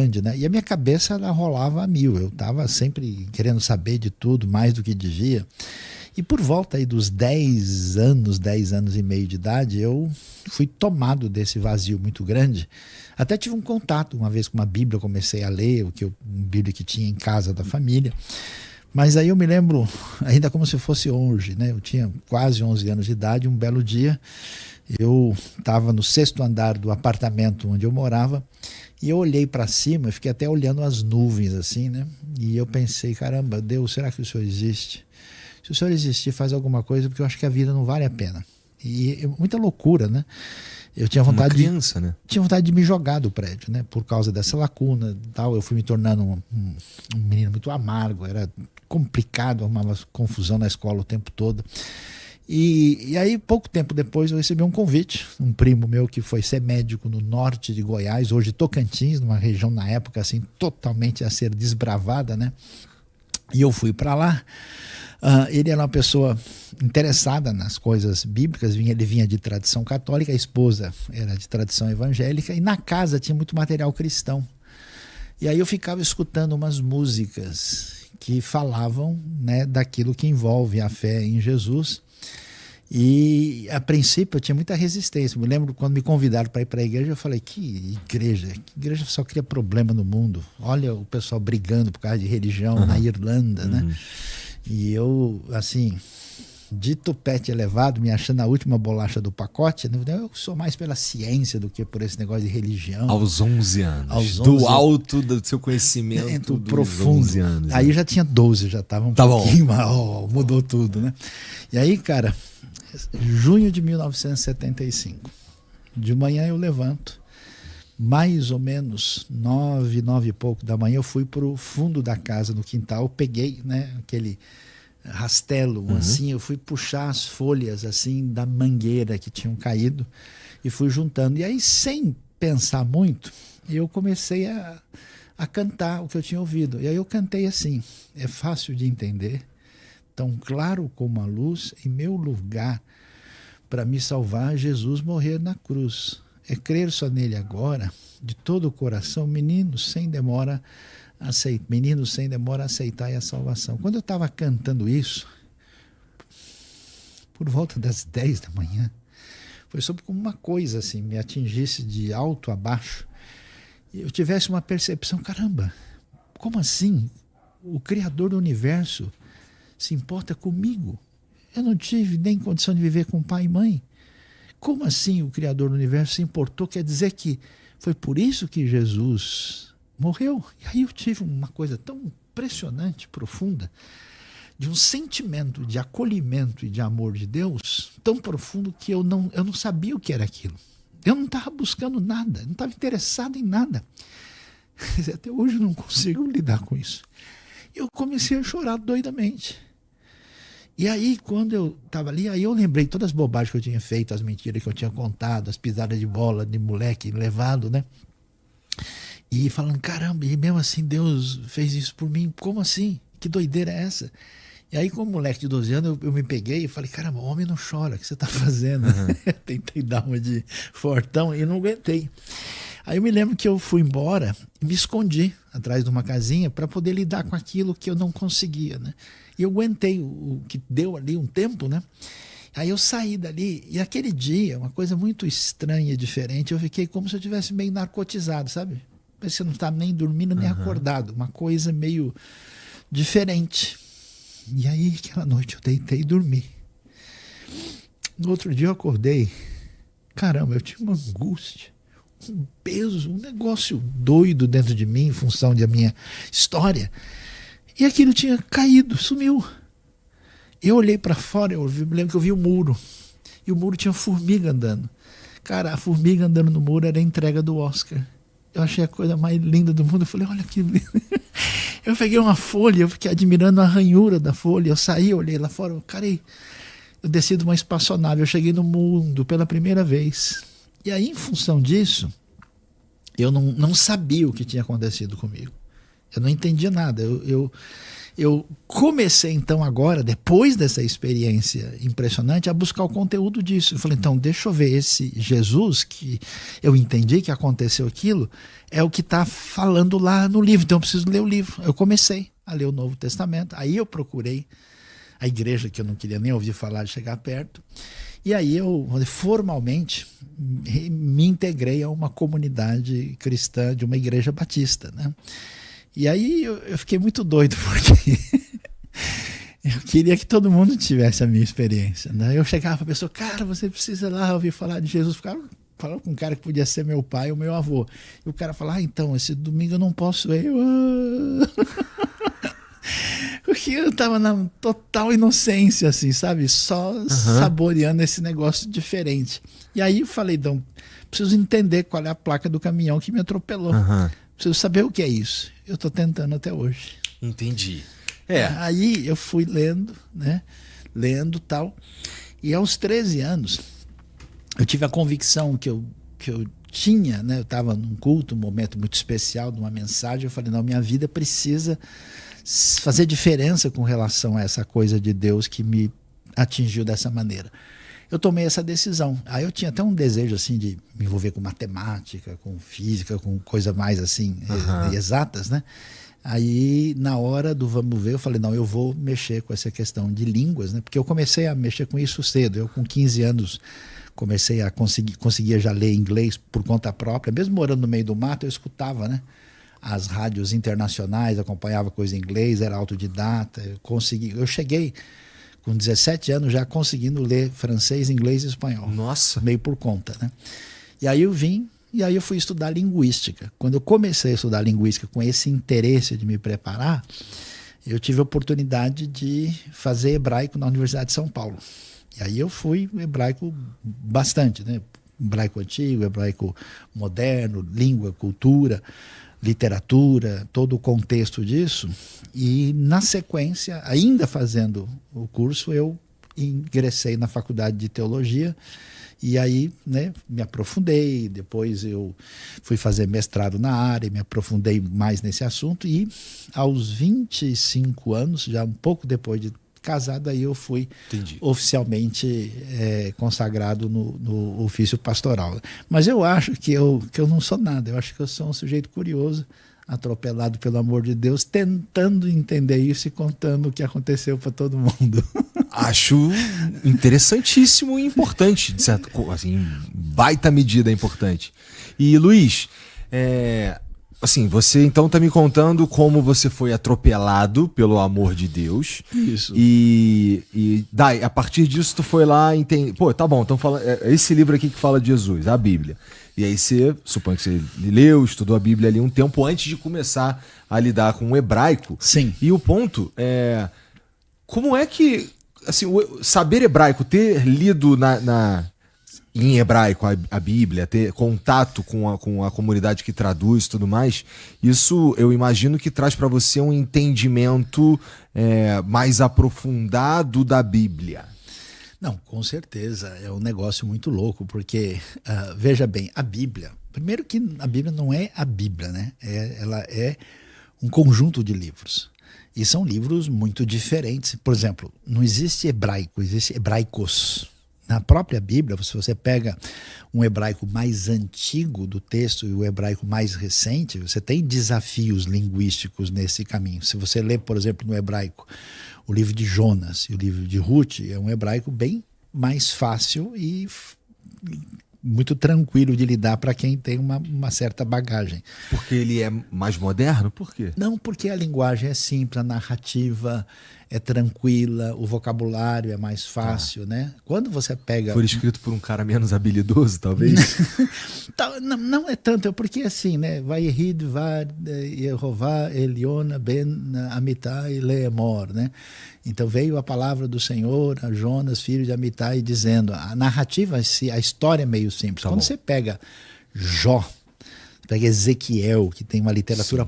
grande, né? E a minha cabeça, ela rolava a mil. Eu estava sempre querendo saber de tudo, mais do que devia. E por volta aí dos 10 anos e meio de idade, eu fui tomado desse vazio muito grande. Até tive um contato uma vez com uma Bíblia, eu comecei a ler, uma Bíblia que tinha em casa da família. Mas aí eu me lembro, ainda como se fosse hoje, né? Eu tinha quase 11 anos de idade, um belo dia, eu estava no 6º andar do apartamento onde eu morava, e eu olhei para cima, eu fiquei até olhando as nuvens assim, né? E eu pensei, caramba, Deus, será que o Senhor existe? Se o Senhor existir, faz alguma coisa, porque eu acho que a vida não vale a pena. E muita loucura, né? Eu tinha vontade, uma criança, né? Tinha vontade de me jogar do prédio, né? Por causa dessa lacuna e tal. Eu fui me tornando um menino muito amargo, era complicado, arrumava confusão na escola o tempo todo. E aí, pouco tempo depois, eu recebi um convite. Um primo meu que foi ser médico no norte de Goiás, hoje Tocantins, numa região na época assim totalmente a ser desbravada, né? E eu fui para lá. Ele era uma pessoa interessada nas coisas bíblicas, ele vinha de tradição católica, a esposa era de tradição evangélica, e na casa tinha muito material cristão. E aí eu ficava escutando umas músicas que falavam, né, daquilo que envolve a fé em Jesus. E a princípio eu tinha muita resistência. Me lembro quando me convidaram para ir para a igreja, eu falei, que igreja só cria problema no mundo. Olha o pessoal brigando por causa de religião na Irlanda, né? E eu, assim, de tupete elevado, me achando a última bolacha do pacote, né? Eu sou mais pela ciência do que por esse negócio de religião. Aos 11 anos. Aos 11, do alto do seu conhecimento dos profundo. 11 anos. Aí já tinha 12, já estava um pouquinho mais, mudou tudo, né? E aí, cara, junho de 1975, de manhã eu levanto, mais ou menos 9 e pouco da manhã, eu fui para o fundo da casa, no quintal, peguei, né, aquele rastelo, assim, eu fui puxar as folhas assim da mangueira que tinham caído e fui juntando. E aí, sem pensar muito, eu comecei a cantar o que eu tinha ouvido. E aí eu cantei assim, é fácil de entender, tão claro como a luz, em meu lugar, para me salvar, Jesus morrer na cruz. É crer só nele agora, de todo o coração, menino sem demora aceitai a salvação. Quando eu estava cantando isso, por volta das 10 da manhã, foi sobre como uma coisa assim, me atingisse de alto a baixo, e eu tivesse uma percepção, caramba, como assim o Criador do Universo se importa comigo? Eu não tive nem condição de viver com pai e mãe. Como assim o Criador do Universo se importou? Quer dizer que foi por isso que Jesus morreu? E aí eu tive uma coisa tão impressionante, profunda, de um sentimento de acolhimento e de amor de Deus tão profundo que eu não sabia o que era aquilo. Eu não estava buscando nada, não estava interessado em nada. Até hoje eu não consigo lidar com isso. Eu comecei a chorar doidamente. E aí, quando eu estava ali, aí eu lembrei todas as bobagens que eu tinha feito, as mentiras que eu tinha contado, as pisadas de bola de moleque levado, né? E falando, caramba, e mesmo assim Deus fez isso por mim, como assim? Que doideira é essa? E aí, como moleque de 12 anos, eu me peguei e falei, caramba, homem não chora, o que você está fazendo? Tentei dar uma de fortão e não aguentei. Aí eu me lembro que eu fui embora e me escondi atrás de uma casinha para poder lidar com aquilo que eu não conseguia, né? E eu aguentei o que deu ali um tempo, né? Aí eu saí dali e aquele dia, uma coisa muito estranha e diferente, eu fiquei como se eu tivesse meio narcotizado, sabe? Parece que você não está nem dormindo nem acordado, uma coisa meio diferente. E aí aquela noite eu deitei e dormi. No outro dia eu acordei, caramba, eu tinha uma angústia, um peso, um negócio doido dentro de mim em função da minha história. E aquilo tinha caído, sumiu. Eu olhei para fora, me lembro que eu vi o muro. E o muro tinha formiga andando. Cara, a formiga andando no muro era a entrega do Oscar. Eu achei a coisa mais linda do mundo. Eu falei, olha que lindo. Eu peguei uma folha, eu fiquei admirando a ranhura da folha. Eu saí, olhei lá fora, cara, eu desci de uma espaçonave, eu cheguei no mundo pela primeira vez. E aí, em função disso, eu não sabia o que tinha acontecido comigo. Eu não entendia nada. Eu eu comecei então agora, depois dessa experiência impressionante, a buscar o conteúdo disso. Eu falei, então deixa eu ver esse Jesus que eu entendi que aconteceu aquilo, é o que está falando lá no livro, então eu preciso ler o livro. Eu comecei a ler o Novo Testamento, aí eu procurei a igreja que eu não queria nem ouvir falar de chegar perto, e aí eu formalmente me integrei a uma comunidade cristã de uma igreja batista, né? E aí eu fiquei muito doido, porque eu queria que todo mundo tivesse a minha experiência, né? Eu chegava para a pessoa, cara, você precisa lá ouvir falar de Jesus. Ficava falando com um cara que podia ser meu pai ou meu avô. E o cara falava, então, esse domingo eu não posso ir. Porque eu estava na total inocência, assim, sabe? Só saboreando esse negócio diferente. E aí eu falei, então, preciso entender qual é a placa do caminhão que me atropelou. Preciso saber o que é isso. Eu estou tentando até hoje. Entendi. Aí eu fui lendo, né? Lendo tal. E aos 13 anos, eu tive a convicção que eu tinha, né? Eu estava num culto, um momento muito especial, de uma mensagem. Eu falei, não, minha vida precisa fazer diferença com relação a essa coisa de Deus que me atingiu dessa maneira. Eu tomei essa decisão. Aí eu tinha até um desejo assim de me envolver com matemática, com física, com coisas mais assim exatas, né? Aí na hora do vamos ver, eu falei, não, eu vou mexer com essa questão de línguas, né? Porque eu comecei a mexer com isso cedo. Eu com 15 anos comecei a conseguia já ler inglês por conta própria. Mesmo morando no meio do mato, eu escutava, né? As rádios internacionais, acompanhava coisa em inglês, era autodidata. Eu cheguei com 17 anos já conseguindo ler francês, inglês e espanhol. Nossa! Meio por conta, né? E aí eu vim, e aí eu fui estudar linguística. Quando eu comecei a estudar linguística com esse interesse de me preparar, eu tive a oportunidade de fazer hebraico na Universidade de São Paulo. E aí eu fui hebraico bastante, né? Hebraico antigo, hebraico moderno, língua, cultura, literatura, todo o contexto disso. E na sequência, ainda fazendo o curso, eu ingressei na faculdade de teologia e aí, né, me aprofundei. Depois eu fui fazer mestrado na área, me aprofundei mais nesse assunto e aos 25 anos, já um pouco depois de casado, aí eu fui oficialmente consagrado no ofício pastoral. Mas eu acho que eu não sou nada, eu acho que eu sou um sujeito curioso, atropelado pelo amor de Deus, tentando entender isso e contando o que aconteceu para todo mundo. Acho interessantíssimo e importante, de certo, assim, baita medida importante. E Luiz, assim, você então está me contando como você foi atropelado pelo amor de Deus. Isso. E daí, a partir disso, tu foi lá e entende. Pô, tá bom, então fala, esse livro aqui que fala de Jesus, a Bíblia. E aí você, suponho que você leu, estudou a Bíblia ali um tempo antes de começar a lidar com o hebraico. Sim. E o ponto é, como é que, assim, saber hebraico, ter lido em hebraico a Bíblia, ter contato com a comunidade que traduz e tudo mais, isso eu imagino que traz para você um entendimento mais aprofundado da Bíblia. Não, com certeza, é um negócio muito louco, porque, veja bem, a Bíblia, primeiro que a Bíblia não é a Bíblia, né? Ela é um conjunto de livros, e são livros muito diferentes. Por exemplo, não existe hebraico, existe hebraicos. Na própria Bíblia, se você pega um hebraico mais antigo do texto e o hebraico mais recente, você tem desafios linguísticos nesse caminho. Se você lê, por exemplo, no hebraico, o livro de Jonas e o livro de Ruth, é um hebraico bem mais fácil e muito tranquilo de lidar para quem tem uma certa bagagem. Porque ele é mais moderno? Por quê? Não, porque a linguagem é simples, a narrativa é tranquila, o vocabulário é mais fácil, né? Quando você pega... Foi escrito por um cara menos habilidoso, talvez? não é tanto, porque assim, né? Vai Dvar Yehová Eliona Ben Amitai Leemor, né? Então veio a palavra do Senhor a Jonas, filho de Amitai, dizendo, a narrativa, a história é meio simples. Quando você pega Jó, pega Ezequiel, que tem uma literatura